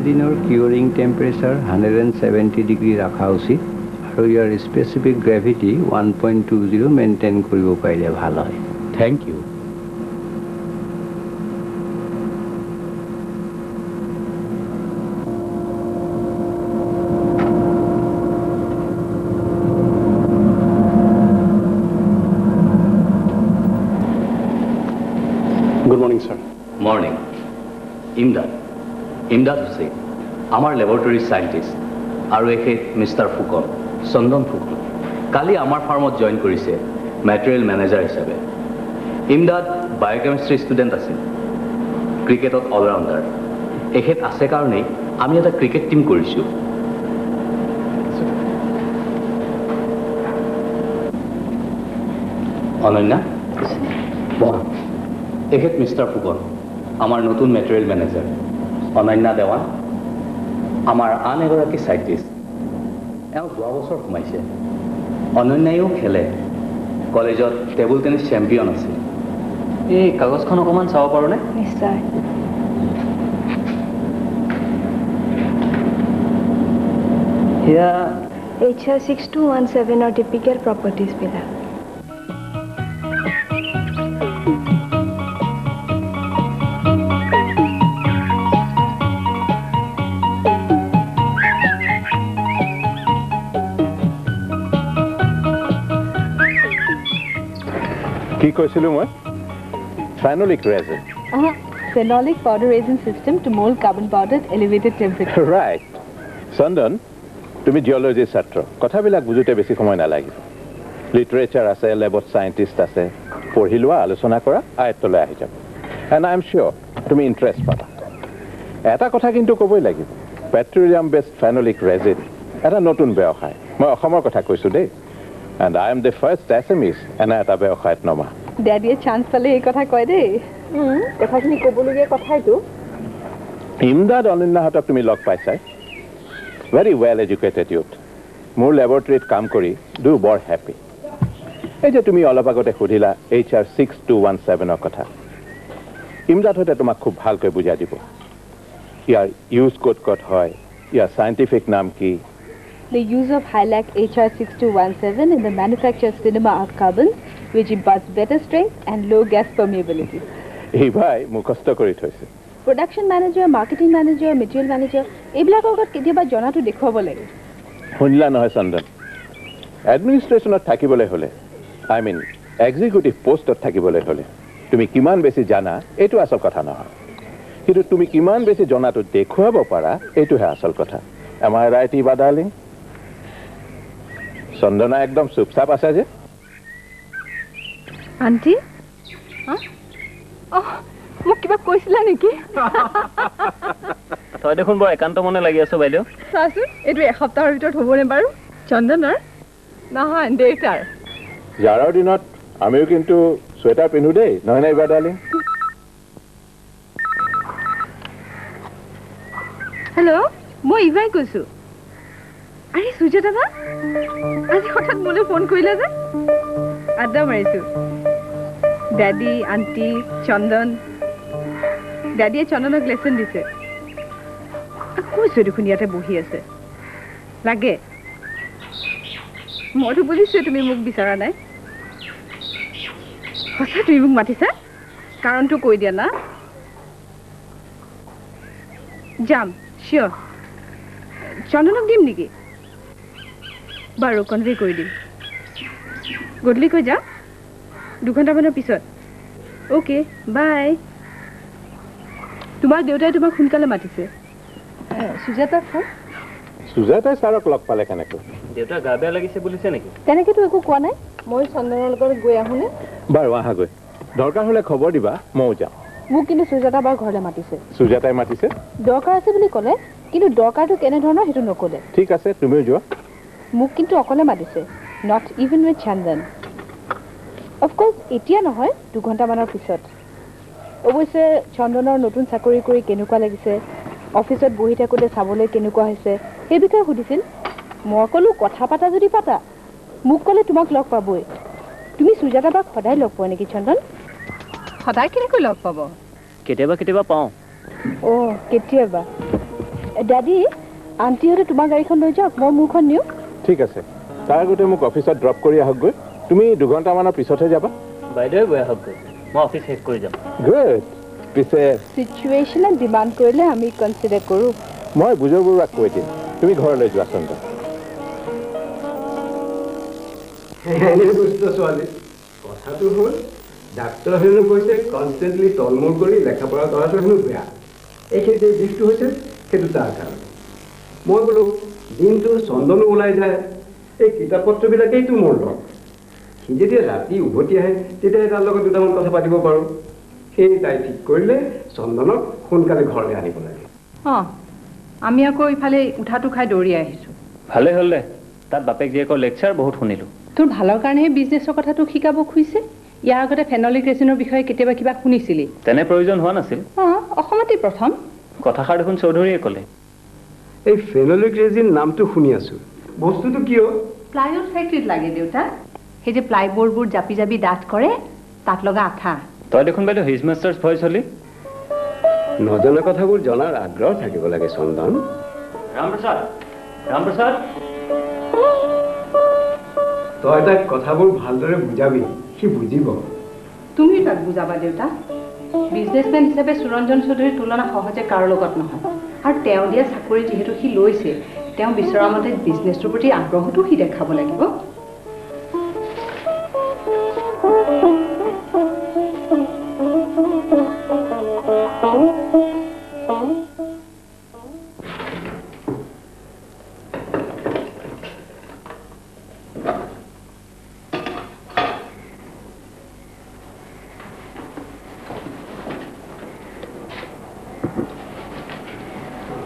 বেটাডিনৰ curing temperature 170 degree ৰাখা উচিত আৰু ইয়াৰ স্পেচিফিক গ্ৰেভিটি 1.20 মেইনটেইন কৰিব পাৰিলে ভাল হয়। Thank you. Good morning, sir. Morning. Imdad Hussain, our laboratory scientist, আৰু এখেত মিস্টাৰ ফুকন, চন্দন ফুকন। কালি আমাৰ ফাৰ্মত জইন কৰিছে মেটেৰিয়েল মেনেজাৰ হিচাপে। ইমদাদ বায়োকেমিষ্ট্ৰি ষ্টুডেণ্ট আছিল, ক্ৰিকেটত অলৰাউণ্ডাৰ। এখেত আছে কাৰণেই আমি এটা ক্ৰিকেট টিম কৰিছোঁ। অনন্যা, এখেত মিস্টাৰ ফুকন, আমাৰ নতুন মেটেৰিয়েল মেনেজাৰ। অনন্যা দেৱান, আমাৰ আন এগৰাকী চাইণ্টিষ্ট। এওঁ যোৱা বছৰ সোমাইছে। অনন্যায়ো খেলে, কলেজত টেবুল টেনিছ চেম্পিয়ন আছিল। এই কাগজখন অকণমান চাব পাৰোঁনে? নিশ্চয়। সেয়া HR 6217 টিপিকেল প্ৰপাৰ্টিজ বিলাক। কি কৈছিলো মই? Phenolic resin. Phenolic powder resin system to mold carbon powder at elevated temperature. Right. Sandan, তুমি জিঅলজি ছাত্র। কথাবিলাক বুঝুতে বেছি সময় নালাগিব। লিটারেচার আছে, ল্যাবত সায়েন্টিস্ট আছে। পঢ়ি লোৱা, আলোচনা কৰা, আয়ত্তলৈ আহি যাব। And I am sure তুমি ইন্টাৰেস্ট পাবা। এটা কথা কিন্তু কবই লাগিব। পেট্ৰোলিয়াম বেসড ফেনলিক ৰেজিন এটা নতুন ব্যৱসায়। মই অসমৰ কথা কৈছো দেই। And I am the first SMEs এনে এটা ব্যৱসায়ত নমা। ড্যাডিয়ে চান্স পালে এই কথা কয় দেই। কথাখিনি ক'বলগীয়া কথাইতো। ইমদাদ অনন্যাহঁতক তুমি লগ পাইছাই। Very well educated youth. মোৰ ল্যাবৰেটৰীত কাম কৰি do বৰ হ্যাপি। এই যে তুমি অলপ আগতে সুধিলা HR 6217 কথা। ইমদাদ হতে তোমাক খুব ভালকৈ বুজাই দিব। ইয়াৰ ইউজ ক'ত হয়, ইয়াৰ সায়েন্টিফিক নাম কি। The use of Hylac HR 6217 in the manufacture of cinema art carbons, which imparts better strength and low gas permeability. এই ভাই মুখস্থ কৰি থৈছে। Production manager, marketing manager, material manager, এইবিলাকৰ আগত কেতিয়াবা জনাটো দেখুৱাব লাগে। শুনিলা নহয় চন্দন? এডমিনিষ্ট্ৰেশ্যনত থাকিবলৈ হ'লে, I mean এক্সিকিউটিভ পোষ্টত থাকিবলৈ হ'লে, তুমি কিমান বেছি জানা এইটো আচল কথা নহয়। কিন্তু তুমি কিমান বেছি জনাটো দেখুৱাব পাৰা এইটোহে আচল কথা। Am I right, Eva darling? Chandana একদম চুপচাপ আছে যে। আন্টি, মোক কিবা কৈছিলা নেকি? তই দেখোন বৰ একান্ত মনে লাগি আছো বাইদেউ। চাচোন, এইটো এসপ্তাহৰ ভিতৰত হ'বনে বাৰু? চন্দনৰ নহয়, দেউতাৰ। জাৰৰ দিনত আমিও কিন্তু চুৱেটাৰ পিন্ধো দেই, নহয় নে ইভা ডাৰ্লিং? হেল্ল', মই ইভাই কৈছো। আৰে সুজাতা বা, আজি হঠাৎ মোলৈ ফোন কৰিলা যে? আড্ডা মাৰিছো। ড্যাডি, আন্টি, চন্দন। ড্যাডিয়ে চন্দনক লেচন দিছে। কৈছো দেখোন ইয়াতে বহি আছে। লাগে মইতো বুজিছো তুমি মোক বিচৰা নাই। সঁচা তুমি মোক মাতিছা? কাৰণটো কৈ দিয়া না। যাম, চিয়ৰ। চন্দনক দিম নেকি? বাৰু কনভে কৰি দিম। গধূলিকৈ যাম, 2 ঘণ্টামানৰ পিছত। অ'কে, বাই। তোমাৰ দেউতাই তোমাক সোনকালে মাতিছে। সুজাতাৰ ফোন? সুজাতাই ছাৰক লগ পালে কেনেকৈ? দেউতাৰ গা বেয়া লাগিছে বুলিছে নেকি? তেনেকেতো একো কোৱা নাই। মই চন্দনৰ লগত গৈ আহোনে? বাৰু আহাগৈ, দৰকাৰ হ'লে খবৰ দিবা, ময়ো যাম। মোক কিন্তু সুজাতা বাৰ ঘৰলৈ মাতিছে। সুজাতাই মাতিছে? দৰকাৰ আছে বুলি ক'লে, কিন্তু দৰকাৰটো কেনেধৰণৰ সেইটো নক'লে। ঠিক আছে, তুমিও যোৱা। মোক কিন্তু অকলে মাতিছে, not even with Chandan. Of course এতিয়া নহয়, 2 ঘণ্টামানৰ পিছত। অৱশ্যে চন্দনৰ নতুন চাকৰি কৰি কেনেকুৱা লাগিছে, অফিচত বহি থাকোঁতে চাবলৈ কেনেকুৱা হৈছে, সেই বিষয়ে সুধিছিল। মই ক'লো কথা পাতা যদি পাতা, মোক ক'লে তোমাক লগ পাবই। তুমি সুজাতা বাক সদায় লগ পোৱা নেকি চন্দন? সদায় কেনেকৈ লগ পাব? কেতিয়াবা কেতিয়াবা পাওঁ। কেতিয়াবা। ডেডি আণ্টিহঁতে তোমাৰ গাড়ীখন লৈ যাওক মই মোৰখন নিওঁ ঠিক আছে তাৰ আগতে মোক অফিচত ড্ৰপ কৰি আহকগৈ তুমি 2 ঘণ্টামানৰ পিছতহে যাবা বাইদেউ গৈ আহকগৈ মই অফিচ শেষ কৰি যাম গুড পিছে চিটুৱেশ্যনে ডিমাণ্ড কৰিলে আমি কনচিডাৰ কৰোঁ মই বুজৰ বৰুৱাক কৈ দিম তুমি ঘৰলৈ যোৱা চন্দন ছোৱালী কথাটো হ'ল ডাক্তৰ হেনো কৈছে কনষ্টেণ্টলি তলমূল কৰি লেখা পঢ়া কৰাটো হেনো বেয়া এইখিনি যে বিষটো হৈছে সেইটো তাৰ কাৰণে মই বোলো দিনটো চন্দনো ওলাই যায় এই কিতাপ পত্ৰবিলাকেইতো মোৰ লগ সি যেতিয়া ৰাতি উভতি আহে তেতিয়া তাৰ লগত দুটামান কথা পাতিব পাৰোঁ সেই তাই ঠিক কৰিলে চন্দনক সোনকালে ঘৰলৈ আনিব লাগে অঁ আমি আকৌ ইফালে উঠাটো খাই দৌৰি আহিছোঁ ভালে হ'ল দে তাত বাপেক জীয়েকৰ লেকচাৰ বহুত শুনিলোঁ তোৰ ভালৰ কাৰণেহে বিজনেছৰ কথাটো শিকাব খুজিছে ইয়াৰ আগতে ফেনলিক ৰেচিনৰ বিষয়ে কেতিয়াবা কিবা শুনিছিলি তেনে প্ৰয়োজন হোৱা নাছিল অঁ অসমতে প্ৰথম কথাষাৰ দেখোন চৌধুৰীয়ে ক'লে এই ফেনলিক ৰেজিন নামটো শুনি আছোঁ বস্তুটো কিয় প্লাইউড ফেক্টৰীত লাগে দেউতা সেই যে প্লাইবৰ্ডবোৰ জাপি জাপি ডাঠ কৰে তাত লগা আঠা তই দেখোন বাইদেউ হিজ মাষ্টাৰ্ছ ভইচ হলি নজনা কথাবোৰ জনাৰ আগ্ৰহ থাকিব লাগে চন্দন ৰামপ্ৰসাদ তই তাক কথাবোৰ ভালদৰে বুজাবি সি বুজিব তুমি তাক বুজাবা দেউতা বিজনেছমেন হিচাপে সুৰঞ্জন চৌধুৰীৰ তুলনা সহজে কাৰো লগত নহয় আৰু তেওঁ দিয়া চাকৰি যিহেতু সি লৈছে তেওঁ বিচৰা মতে বিজনেছটোৰ প্ৰতি আগ্ৰহটো সি দেখাব লাগিব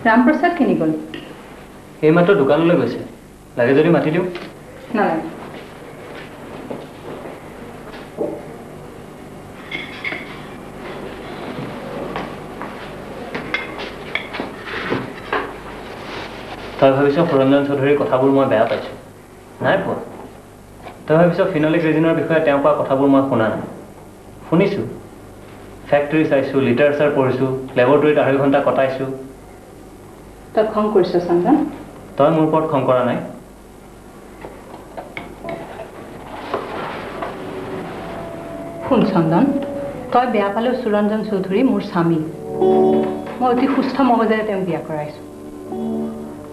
ৰামপ্ৰসাদ কেনি গ'ল এইমাত্ৰ দোকানলৈ গৈছে লাগে যদি মাতি দিওঁ নালাগে তই ভাবিছ সুৰঞ্জন চৌধুৰীৰ কথাবোৰ মই বেয়া পাইছোঁ নাই পোৱা তই ভাবিছ ফিনলিক ৰেজিনৰ বিষয়ে তেওঁ কোৱা কথাবোৰ মই শুনা নাই শুনিছোঁ ফেক্টৰী চাইছোঁ লিটাৰেচাৰ পঢ়িছোঁ লেবৰেটৰীত 2.5 ঘণ্টা কটাইছোঁ তই খং কৰিছ চন্দন তই মোৰ ওপৰত খং কৰা নাই শুন চন্দন তই বেয়া পালেও সুৰঞ্জন চৌধুৰী মোৰ স্বামী মই অতি সুস্থ মগজেৰে তেওঁক বিয়া কৰাইছোঁ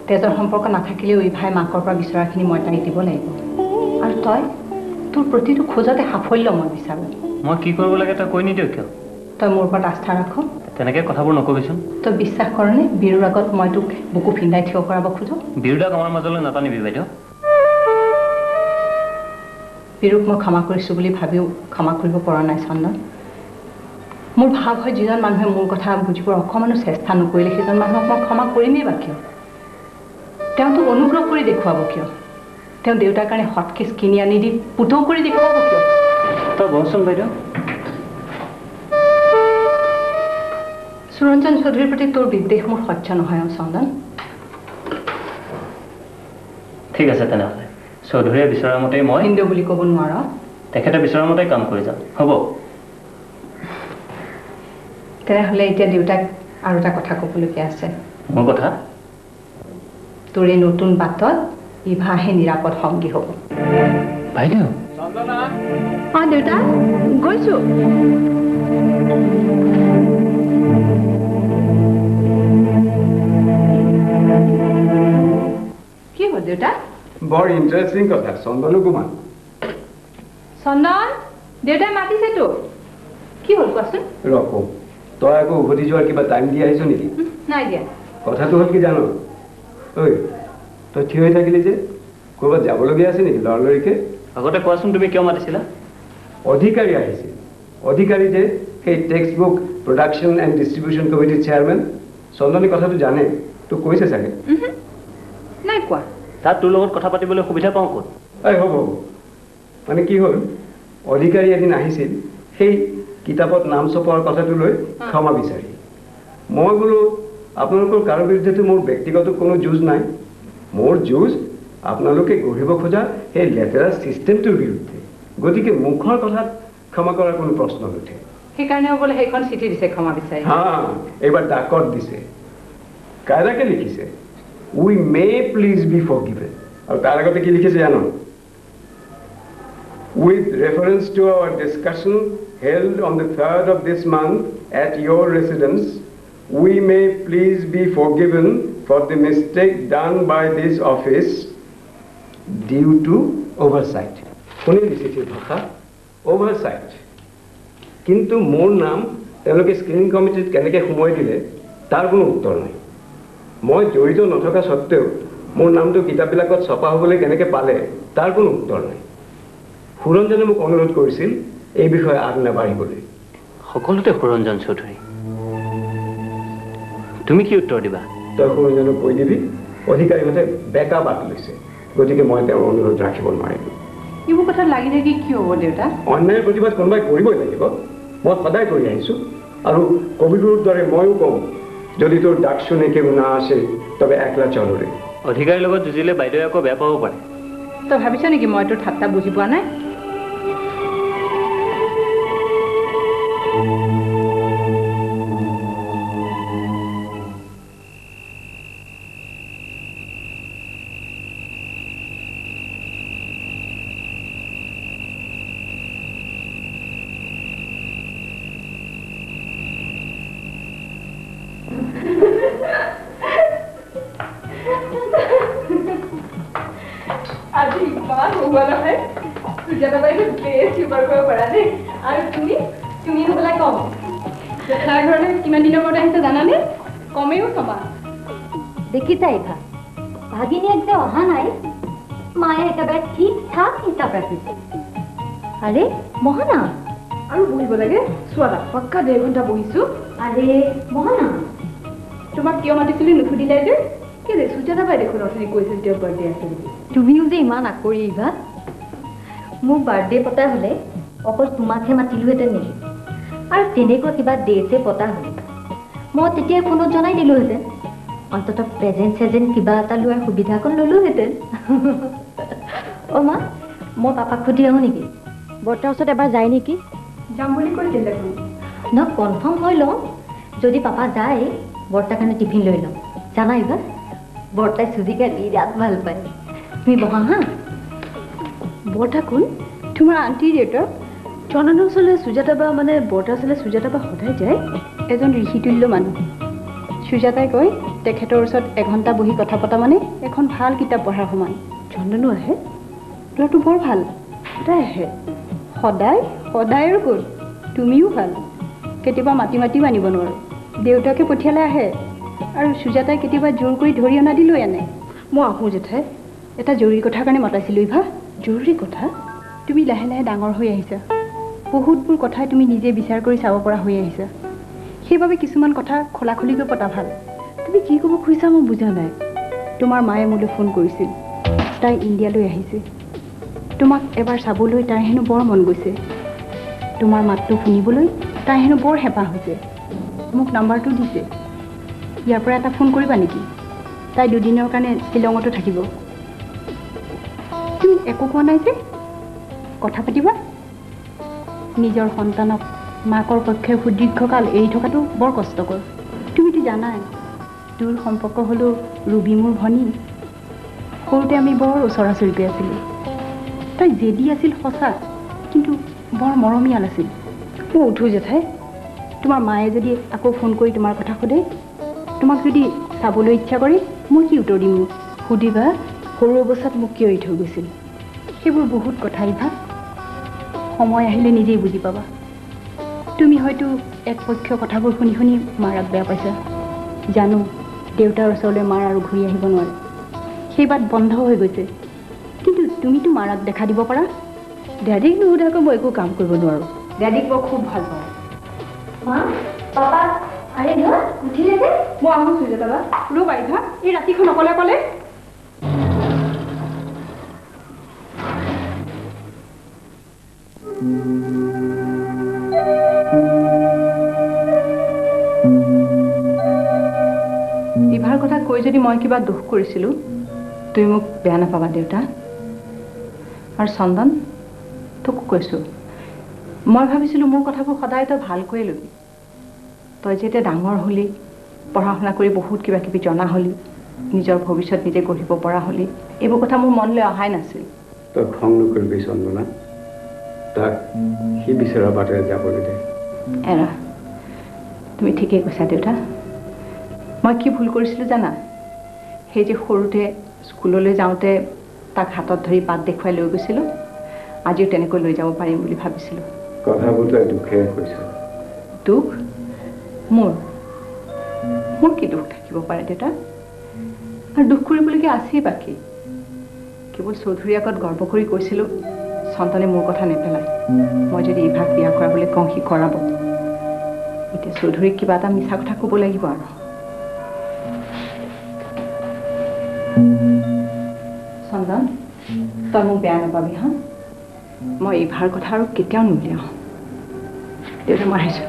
তেজৰ সম্পৰ্ক নাথাকিলেও এই ভাই মাকৰ পৰা বিচৰাখিনি মই তাইক দিব লাগিব আৰু তই তোৰ প্ৰতিটো খোজতে সাফল্য মই বিচাৰোঁ মই কি কৰিব লাগে তই কৈ নিদিয় কিয় তই মোৰ ওপৰত আস্থা ৰাখ তেনেকৈ কথাবোৰ নকবিচোন তই বিশ্বাস কৰনে বিৰুৰ আগত মই তোক বুকু ফিন্দাই থিয় কৰাব খোজো বিৰুদাক আমাৰ মাজলৈ নাটানিবি বাইদেউ বিৰুক মই ক্ষমা কৰিছোঁ বুলি ভাবিও ক্ষমা কৰিব পৰা নাই চন্দন মোৰ ভাৱ হয় যিজন মানুহে মোৰ কথা বুজিবৰ অকণমানো চেষ্টা নকৰিলে সেইজন মানুহক মই ক্ষমা কৰিমেই বা কিয় তেওঁ তোক অনুগ্ৰহ কৰি দেখুৱাব কিয় তেওঁ দেউতাৰ কাৰণে হটকেছ কিনি আনি দি পুতৌ কৰি দেখুৱাব কিয় তই বহচোন বাইদেউ সুৰঞ্জন চৌধুৰীৰ প্ৰতি তোৰ বিদ্বেষ মোৰ সহ্য নহয় চন্দন ঠিক আছে তেনেহ'লে চৌধুৰীয়ে বিচৰা মতেই মই হিন্দু বুলি ক'ব নোৱাৰ তেখেতে বিচৰা মতেই কাম কৰি যাম হ'ব তেনেহ'লে এতিয়া দেউতাক আৰু এটা কথা ক'বলগীয়া আছে মোৰ কথা তোৰ এই নতুন বাটত ইভাহে নিৰাপদ সংগী হ'ব বাইদেউ অঁ দেউতা গৈছোঁ কি হ'ল দেউতা বৰ ইণ্টাৰেষ্টিং কথা চন্দনো কুমাৰ চন্দন দেউতাই মাতিছে তো কি হ'ল কোৱাচোন ৰকো তই আকৌ উভতি যোৱাৰ কিবা টাইম দি আহিছ নেকি নাই দিয়া কথাটো হ'ল কি জান ঐ তই থিয় হৈ থাকিলি যে ক'ৰবাত যাবলগীয়া আছে নেকি লৰালৰিকে আগতে কোৱাচোন তুমি কিয় মাতিছিলা অধিকাৰী আহিছিল অধিকাৰী যে সেই text book production and distribution কমিটিৰ চেয়াৰমেন চন্দনী কথাটো জানে তোক কৈছে চাগে নাই কোৱা তাত তোৰ লগত কথা পাতিবলৈ সুবিধা পাওঁ ক'ত এই হ'ব মানে কি হ'ল অধিকাৰী এদিন আহিছিল সেই কিতাপত নাম ছপোৱাৰ কথাটো লৈ ক্ষমা বিচাৰি মই বোলো আপোনালোকৰ কাৰো বিৰুদ্ধেতো মোৰ ব্যক্তিগত কোনো যুঁজ নাই মোৰ যুঁজ আপোনালোকে গঢ়িব খোজা সেই লেতেৰা ছিষ্টেমটোৰ বিৰুদ্ধে গতিকে মুখৰ কথাত ক্ষমা কৰাৰ কোনো প্ৰশ্ন নুঠে সেইকাৰণে বোলে সেইখন চিঠি দিছে ক্ষমা বিচাৰি হা এইবাৰ ডাকত দিছে কায়দাকে লিখিছে উই মে প্লিজ বি ফৰগিভেন আৰু তাৰ আগতে কি লিখিছে জানো with reference to our discussion held on the 3rd of this month at your residence we may please be forgiven for the mistake done by this office due to oversight শুনি দিছে ভাষা oversight কিন্তু মোৰ নাম তেওঁলোকে screening কমিটিত কেনেকৈ সোমাই দিলে তাৰ কোনো উত্তৰ নাই মই জড়িত নথকা সত্ত্বেও মোৰ নামটো কিতাপবিলাকত ছপা হ'বলৈ কেনেকৈ পালে তাৰ কোনো উত্তৰ নাই সুৰঞ্জনে মোক অনুৰোধ কৰিছিল এই বিষয়ে আগ নাবাঢ়িবলৈ সকলোতে সুৰঞ্জন চৌধুৰী তুমি কি উত্তৰ দিবা তই সুৰঞ্জনক কৈ দিবি অধিকাৰীহঁতে বেকা বাট লৈছে গতিকে মই তেওঁৰ অনুৰোধ ৰাখিব নোৱাৰিলোঁ এইবোৰ কথা লাগি থাকি কি হ'ব দেউতা অন্যায়ৰ প্ৰতিবাদ কোনোবাই কৰিবই লাগিব মই সদায় কৰি আহিছোঁ আৰু কবিগুৰুৰ দৰে ময়ো কওঁ যদি তোৰ ডাক শুনে কেউ না আসে তবে একলা চলৰে অধিকাৰীৰ লগত যুঁজিলে বাইদেৱে আকৌ বেয়া পাব পাৰে তই ভাবিছ নেকি মই তোৰ ঠাট্টা বুজি পোৱা নাই দেখিছা ইভা ভাগিনীয়েক যে অহা নাই মায়ে একেবাৰে ঠিক ঠাক হিচাপ ৰাখিছে আৰে মহানা আৰু বহিব লাগে চোৱা পাক্কা 1.5 ঘণ্টা বহিছো আৰে মহানা তোমাক কিয় মাতিছিলি নুসুধিলে যে কেলে সুজাতা বাই দেখোন অথনি কৈছিল তেওঁৰ বাৰ্থডে আছে বুলি তুমিও যে ইমান আকৰি ইভা মোৰ বাৰ্থডে পতা হ'লে অকল তোমাকহে মাতিলোহেঁতেন নেকি আৰু তেনেকুৱা কিবা ডেটে পতা হ'লে মই তেতিয়াই ফোনত জনাই দিলোহেঁতেন অন্তত প্ৰেজেণ্ট চেজেণ্ট কিবা এটা লোৱাৰ সুবিধা অকণ ল'লোহেঁতেন অ' মা মই পাপাক সুধি আহোঁ নেকি বৰ্তাৰ ওচৰত এবাৰ যায় নেকি যাম বুলি কৈছিল দেখোন ন কনফাৰ্ম হৈ লওঁ যদি পাপা যায় বৰ্তাৰ কাৰণে টিফিন লৈ ল'ম জানা এইবাৰ বৰ্তাই চুজিকা বিৰাট ভাল পায় তুমি বহা হা বৰ্তা কোন তোমাৰ আণ্টি দেউতাক চন্দনৰ ওচৰলৈ সুজাতা বা মানে বৰ্তাৰ ওচৰলৈ সুজাতা বা সদায় যায় এজন ঋষিতুল্য মানুহ সুজাতাই কয় তেখেতৰ ওচৰত 1 ঘণ্টা বহি কথা পতা মানে এখন ভাল কিতাপ পঢ়াৰ সমান চন্দনো আহে ল'ৰাটো বৰ ভাল সদায় আহে সদায় সদায়ৰ কোন তুমিও ভাল কেতিয়াবা মাতি মাতিও আনিব নোৱাৰো দেউতাকে পঠিয়ালে আহে আৰু সুজাতাই কেতিয়াবা জোৰ কৰি ধৰি অনা দিলোঁ এনে মই আহোঁ জেঠাই এটা জৰুৰী কথাৰ কাৰণে মতাইছিলোঁ ইভা জৰুৰী কথা তুমি লাহে লাহে ডাঙৰ হৈ আহিছা বহুতবোৰ কথাই তুমি নিজে বিচাৰ কৰি চাব পৰা হৈ আহিছা সেইবাবে কিছুমান কথা খোলাখুলিকৈ পতা ভাল তুমি কি ক'ব খুজিছা মই বুজা নাই তোমাৰ মায়ে মোলৈ ফোন কৰিছিল তাই ইণ্ডিয়ালৈ আহিছে তোমাক এবাৰ চাবলৈ তাই হেনো বৰ মন গৈছে তোমাৰ মাতটো শুনিবলৈ তাই হেনো বৰ হেঁপাহ হৈছে মোক নাম্বাৰটো দিছে ইয়াৰ পৰা এটা ফোন কৰিবা নেকি তাই 2 দিনৰ কাৰণে শ্বিলঙতো থাকিব তুমি একো কোৱা নাই যে কথা পাতিবা নিজৰ সন্তানক মাকৰ পক্ষে সুদীৰ্ঘকাল এৰি থকাটো বৰ কষ্টকৰ তুমিতো জানাই দূৰ সম্পৰ্ক হ'লেও ৰুবি মোৰ ভনী সৰুতে আমি বৰ ওচৰা চৰিকৈ আছিলোঁ তাই জেদি আছিল সঁচা কিন্তু বৰ মৰমীয়াল আছিল মই উঠোঁ জেঠাই তোমাৰ মায়ে যদি আকৌ ফোন কৰি তোমাৰ কথা সোধে তোমাক যদি চাবলৈ ইচ্ছা কৰে মই কি উত্তৰ দিম সুধিবা সৰু অৱস্থাত মোক কিয় এৰি থৈ গৈছিল সেইবোৰ বহুত কথা ইভা সময় আহিলে নিজেই বুজি পাবা তুমি হয়তো একপক্ষীয় কথাবোৰ শুনি শুনি মাৰাক বেয়া পাইছা জানো দেউতাৰ ওচৰলৈ মাৰ আৰু ঘূৰি আহিব নোৱাৰে সেই বাট বন্ধ হৈ গৈছে কিন্তু তুমিতো মাৰাক দেখা দিব পাৰা ডেডিক নুসুধাকৈ মই একো কাম কৰিব নোৱাৰোঁ ডেডিক মই খুব ভাল পাওঁ মা পাপা আৰে ধৰা উঠিলে যে মই আহোঁ সুজাতা বা ৰ'বা ইভা এই ৰাতিখন অকলে অকলে ইভাৰ কথা কৈ যদি মই কিবা দুখ কৰিছিলোঁ তুমি মোক বেয়া নাপাবা দেউতা আৰু চন্দন তোকো কৈছোঁ মই ভাবিছিলোঁ মোৰ কথাবোৰ সদায় তই ভালকৈয়ে ল'বি তই যেতিয়া ডাঙৰ হ'লি পঢ়া শুনা কৰি বহুত কিবা কিবি জনা হ'লি নিজৰ ভৱিষ্যত নিজে গঢ়িব পৰা হ'লি এইবোৰ কথা মোৰ মনলৈ অহাই নাছিল তই খং নকৰিবি চন্দনা তাক সি বিচৰা বাটেৰে যাবলৈ দে এৰা তুমি ঠিকেই কৈছা দেউতা মই কি ভুল কৰিছিলোঁ জানা সেই যে সৰুতে স্কুললৈ যাওঁতে তাক হাতত ধৰি বাট দেখুৱাই লৈ গৈছিলোঁ আজিও তেনেকৈ লৈ যাব পাৰিম বুলি ভাবিছিলোঁ কথাবোৰ তই দুখেৰে কৈছ দুখ মোৰ কি দুখ থাকিব পাৰে দেউতা আৰু দুখ কৰিবলগীয়া আছেই বাকী কেৱল চৌধুৰীৰ আগত গৰ্ব কৰি কৈছিলোঁ চন্দনে মোৰ কথা নেপেলায় মই যদি ইভাগ বিয়া কৰাবলৈ কওঁ সি কৰাব এতিয়া চৌধুৰীক কিবা এটা মিছা কথা ক'ব লাগিব আৰু চন্দন তই মোক বেয়া নাপাবি হা মই ইভাৰ কথা আৰু কেতিয়াও নুলিয়াওঁ দেউতা মই আহিছোঁ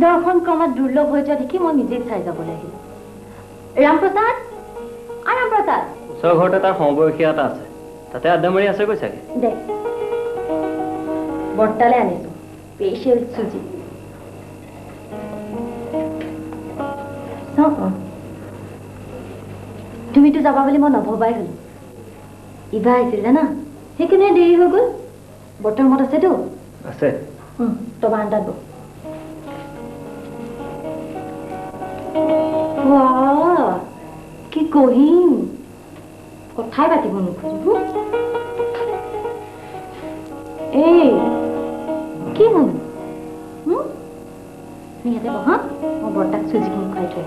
দৰ্শন ক্ৰমাৎ দুৰ্লভ হৈ যোৱা দেখি মই নিজেই চাই যাব লাগিল ৰামপ্ৰসাদ ৰামপ্ৰসাদ ওচৰ ঘৰতে তাৰ সমবয়সীয়া এটা আছে তাতে আড্ডা মাৰি আছে গৈ চাগে দে বৰ্তালে আনিছো স্পেচিয়েল চুজি তুমিতো যাবা বুলি মই নভবাই হলো ইভা আহিছিল জানা সেইকাৰণে দেৰি হৈ গ'ল বৰ্তাৰ ৰুমত আছেতো আছে তই বাৰান্দাত বহ কি কহিম কথাই পাতিব নোখোজো এই কি হ'ল ইয়াতে বহা মই বৰ্তাক চুজিখিনি খুৱাই থৈ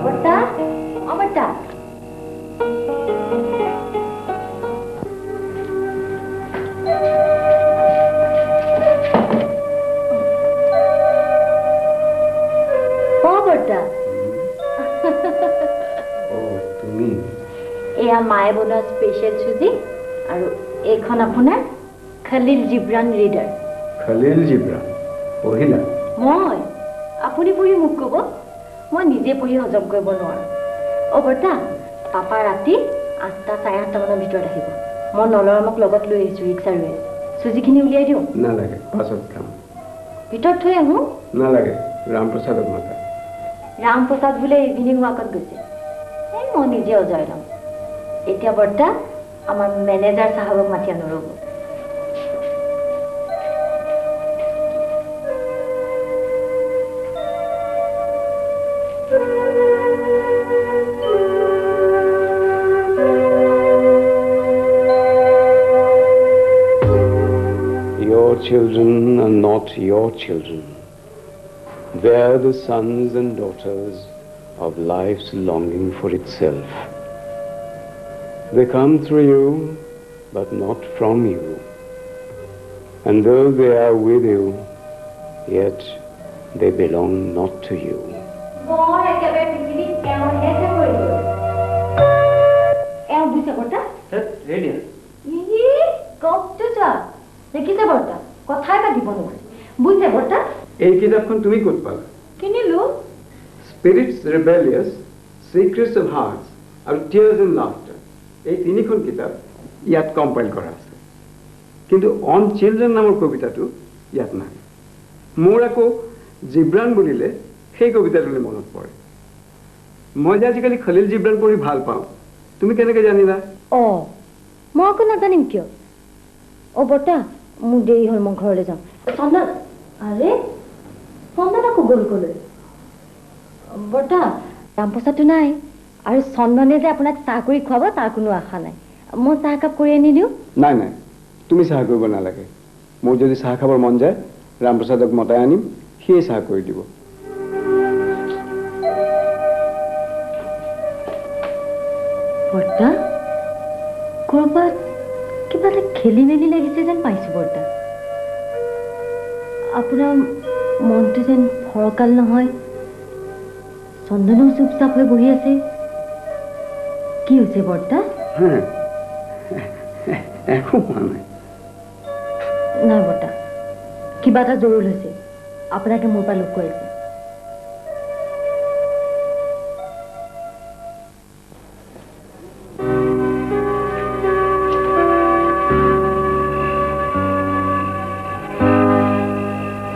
বৰ্তা বৰ্তা এয়া মায়ে বনোৱা স্পেচিয়েল চুজি আৰু এইখন আপোনাৰ Khalil Gibran reader Khalil Gibran পঢ়িলা মই আপুনি পঢ়ি মোক ক'ব মই নিজে পঢ়ি হজম কৰিব নোৱাৰো বৰ্তা পাপা ৰাতি 8টা 8:30 মানৰ ভিতৰত আহিব মই নলৰামক লগত লৈ আহিছোঁ ৰিক্সা ৰৈ চুজিখিনি উলিয়াই দিওঁ নালাগে পাছত খাম ভিতৰত থৈ আহোঁ নালাগে ৰামপ্ৰসাদক মাতা ৰামপ্ৰসাদ বোলে ইভিনিং ৱাকত গৈছে এই মই নিজে অজয় ল'ম এতিয়া বৰ্তা আমাৰ মেনেজাৰ চাহাবক মাতি আনো ৰ'ব Your children are not your children. They are the sons and daughters of life's longing for itself. They come through you, but not from you. And though they are with you, yet they belong not to you. দেখিছে বৰ্তা কথাই পাতিব নোখোজে বুজিছে বৰ্তা এই কিতাপখন তুমি ক'ত পালা কিনিলো স্পিৰিটছ ৰিবেলিয়াছ চিক্ৰেটছ অফ হাৰ্টছ আৰু টিয়াৰ্ছ এণ্ড লাফটাৰ এই তিনিখন কিতাপ ইয়াত কম্পাইল কৰা আছে কিন্তু অন চিলড্ৰেন নামৰ কবিতাটো ইয়াত নাই মোৰ আকৌ জিব্ৰান বুলিলে সেই কবিতাটোলৈ মনত পৰে মই যে আজিকালি খলিল জিব্ৰান পঢ়ি ভাল পাওঁ তুমি কেনেকৈ জানিলা মই আকৌ নাজানিম কিয় বৰ্তা মোৰ দেৰি হ'ল মই ঘৰলৈ যাওঁ চন্দন আৰে চন্দন আকৌ গ'ল ক'লৈ বৰ্তা ৰামপ্ৰসাদটো নাই আৰু চন্দনে যে আপোনাক চাহ কৰি খুৱাব তাৰ কোনো আশা নাই মই চাহ একাপ কৰি আনি দিওঁ নাই নাই তুমি চাহ কৰিব নালাগে মোৰ যদি চাহ খাবৰ মন যায় ৰামপ্ৰসাদক মতাই আনিম সিয়ে চাহ কৰি দিব বৰ্তা ক'ৰবাত কিবা এটা খেলি মেলি লাগিছে যেন পাইছোঁ বৰ্তা আপোনাৰ মনটো যেন ফৰকাল নহয় চন্দনো চুপচাপ হৈ বহি আছে কি হৈছে বৰ্তা? একো হোৱা নাই। নাই বৰ্তা, কিবা এটা জৰুল হৈছে। আপোনাকে মোৰ পৰা লুকুৱাইছে।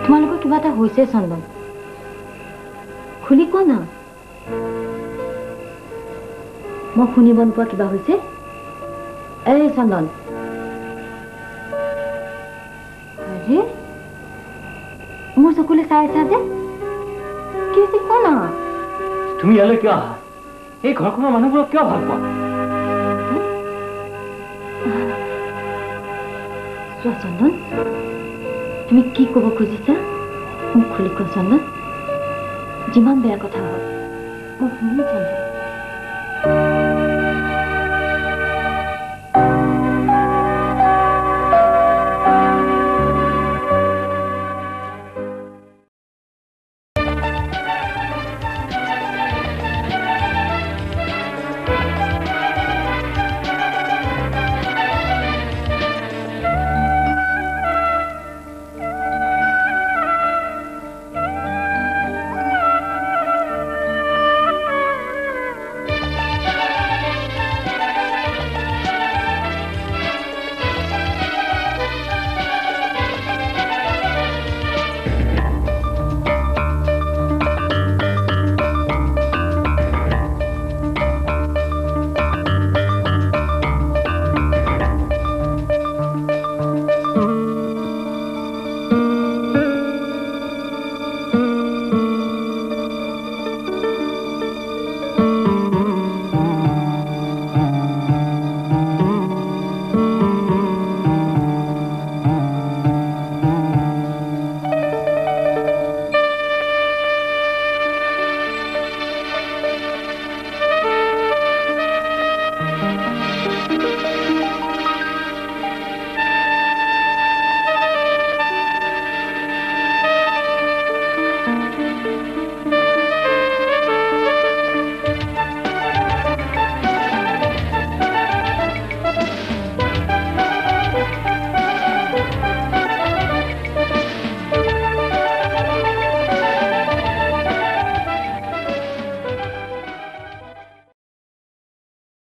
তোমালোকৰ কিবা এটা হৈছে চন্দন, খুলি কোৱা না। মই শুনিব নোপোৱা কিবা হৈছে। এই চন্দন, আৰে মোৰ চকুলে চাই আছা যে, কি হৈছে কোৱা না। তুমি ইয়ালৈ কিয় আহা? এই ঘৰখনৰ মানুহবোৰক কিয় ভাল পোৱা? চোৱা চন্দন, তুমি কি ক'ব খুজিছা মোক খুলি কোৱা চন্দন। যিমান বেয়া কথা হওক মই শুনি চন্দন।